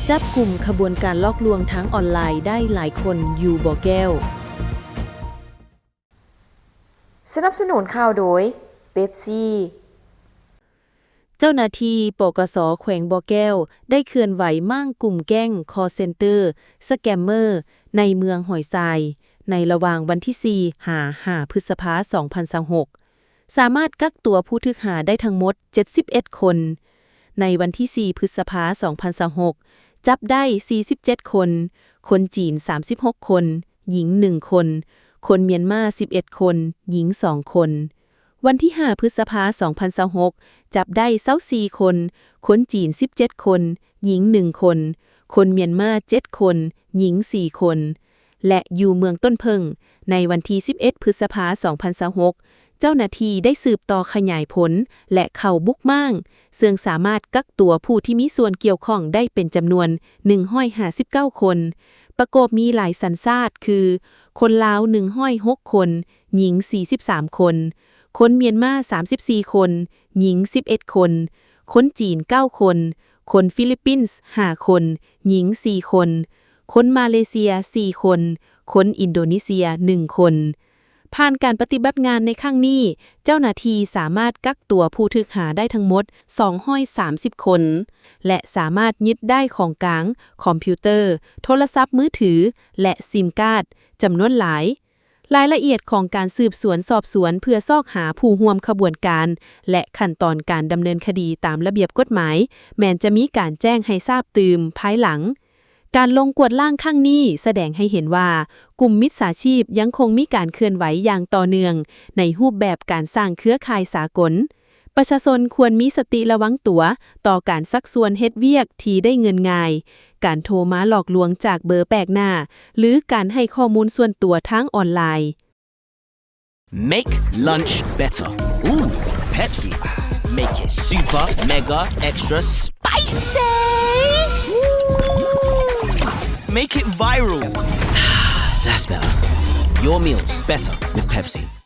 จับกลุ่มขบวนการลอกลวงทางออนไลน์ได้หลายคนอยู่บ่อแก้วสนับสนุนข่าวโดยเป๊ปซี่เจ้าหน้าที่ปกส.แขวงบ่อแก้วได้เคลื่อนไหวมั่งกลุ่มแก๊งคอลเซ็นเตอร์สแกมเมอร์ในเมืองหอยทรายในระหว่างวันที่4-5 พฤษภาคม 2026สามารถกักตัวผู้ถูกหาได้ทั้งหมด71คนในวันที่4 พฤษภาคม 2026จับได้47คนคนจีน36คนหญิง1คนคนเมียนมา11คนหญิง2คนวันที่5 พฤษภาคม 2026จับได้24คนคนจีน17คนหญิง1คนคนเมียนมา7คนหญิง4คนและอยู่เมืองต้นเพิงในวันที่11 พฤษภาคม 2026เจ้าหน้าที่ได้สืบต่อขยายผลและเข้าบุกม่างซึ่งสามารถกักตัวผู้ที่มีส่วนเกี่ยวข้องได้เป็นจำนวน159คนประกอบมีหลายสัญชาติคือคนลาว106คนหญิง43คนคนเมียนมา34คนหญิง11คนคนจีน9คนคนฟิลิปปินส์5คนหญิง4คนคนมาเลเซีย4คนคนอินโดนีเซีย1คนผ่านการปฏิบัติงานในครั้งนี้เจ้าหน้าที่สามารถกักตัวผู้ถูกหาได้ทั้งหมด230คนและสามารถยึดได้ของกลางคอมพิวเตอร์โทรศัพท์มือถือและซิมการ์ดจำนวนหลายรายละเอียดของการสืบสวนสอบสวนเพื่อซอกหาผู้ร่วมขบวนการและขั้นตอนการดำเนินคดีตามระเบียบกฎหมายแม้จะมีการแจ้งให้ทราบตื่มภายหลังการลงกวดล้างครั้งนี้แสดงให้เห็นว่ากลุ่มมิจฉาชีพยังคงมีการเคลื่อนไหวอย่างต่อเนื่องในรูปแบบการสร้างเครือข่ายสากลประชาชนควรมีสติระวังตัวต่อการซักซ้วนเฮ็ดเวียกที่ได้เงินง่ายการโทรมาหลอกลวงจากเบอร์แปลกหน้าหรือการให้ข้อมูลส่วนตัวทางออนไลน์ Make lunch better. Ooh, Pepsi. Make it super, mega, extra spicy. Make it viral. That's better. Your meals better with Pepsi.